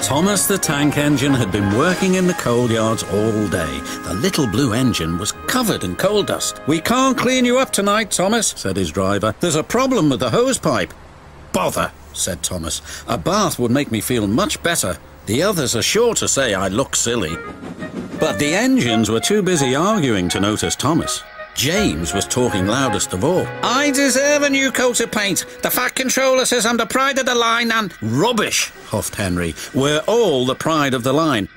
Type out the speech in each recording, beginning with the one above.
Thomas the tank engine had been working in the coal yards all day. The little blue engine was covered in coal dust. "We can't clean you up tonight, Thomas," said his driver. "There's a problem with the hose pipe." "Bother," said Thomas. "A bath would make me feel much better. The others are sure to say I look silly." But the engines were too busy arguing to notice Thomas. James was talking loudest of all. "I deserve a new coat of paint. The fat controller says I'm the pride of the line and—" "Rubbish," huffed Henry. "We're all the pride of the line."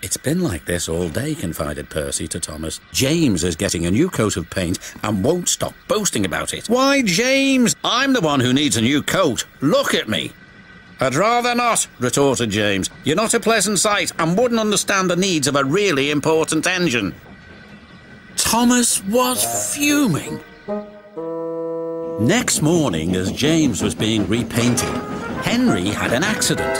"It's been like this all day," confided Percy to Thomas. "James is getting a new coat of paint and won't stop boasting about it." "Why, James? I'm the one who needs a new coat. Look at me." "I'd rather not," retorted James. "You're not a pleasant sight and wouldn't understand the needs of a really important engine." Thomas was fuming. Next morning, as James was being repainted, Henry had an accident.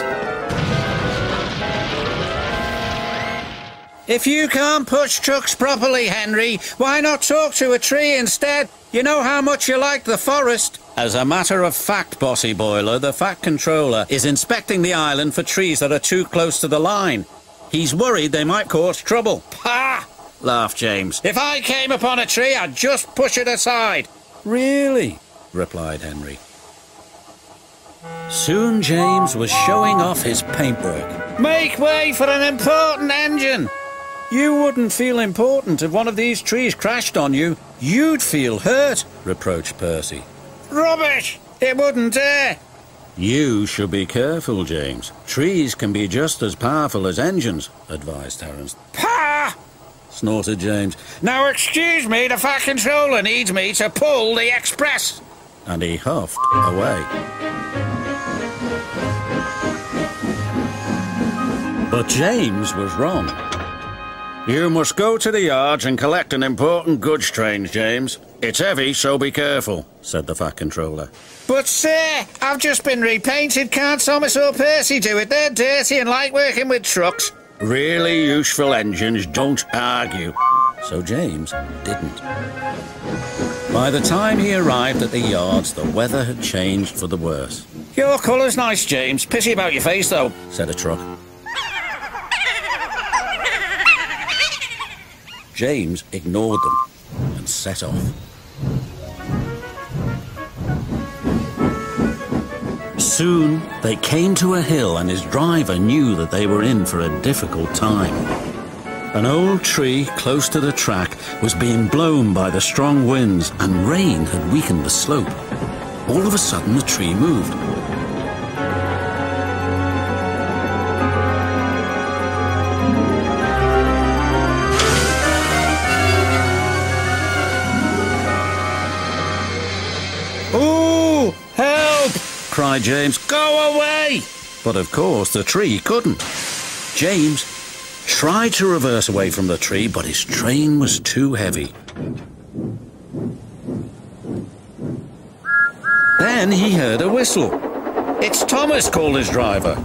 "If you can't push trucks properly, Henry, why not talk to a tree instead? You know how much you like the forest." "As a matter of fact, Bossy Boiler, the Fat Controller is inspecting the island for trees that are too close to the line. He's worried they might cause trouble." "Pah!" laughed James. "If I came upon a tree, I'd just push it aside." "Really?" replied Henry. Soon James was showing off his paintwork. "Make way for an important engine." "You wouldn't feel important if one of these trees crashed on you. You'd feel hurt," reproached Percy. "Rubbish! It wouldn't dare." "You should be careful, James. Trees can be just as powerful as engines," advised Terence. "Pah!" snorted James. "Now excuse me, the Fat Controller needs me to pull the express." And he huffed away. But James was wrong. "You must go to the yards and collect an important goods train, James. It's heavy, so be careful," said the Fat Controller. "But sir, I've just been repainted. Can't Thomas or Percy do it? They're dirty and like working with trucks." Really useful engines don't argue. So James didn't. By the time he arrived at the yards, the weather had changed for the worse. "Your colour's nice, James. Pity about your face, though," said a truck. James ignored them and set off. Soon they came to a hill and his driver knew that they were in for a difficult time. An old tree close to the track was being blown by the strong winds and rain had weakened the slope. All of a sudden the tree moved. "Ooh, help!" cried James. "Go away!" But of course the tree couldn't. James tried to reverse away from the tree, but his train was too heavy. Then he heard a whistle. "It's Thomas," called his driver.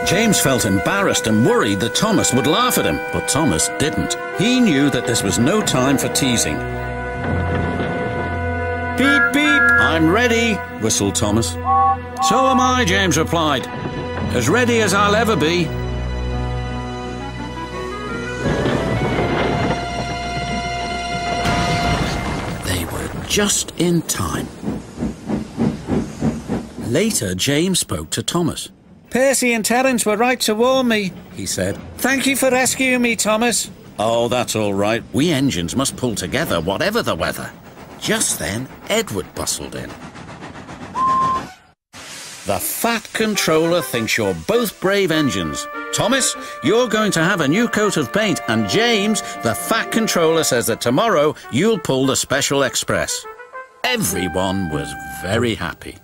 James felt embarrassed and worried that Thomas would laugh at him, but Thomas didn't. He knew that this was no time for teasing. "Beep, beep, I'm ready," whistled Thomas. "So am I," James replied. "As ready as I'll ever be." They were just in time. Later, James spoke to Thomas. "Percy and Terence were right to warn me," he said. "Thank you for rescuing me, Thomas." "Oh, that's all right. We engines must pull together, whatever the weather." Just then, Edward bustled in. "The Fat Controller thinks you're both brave engines. Thomas, you're going to have a new coat of paint, and James, the Fat Controller says that tomorrow you'll pull the Special Express." Everyone was very happy.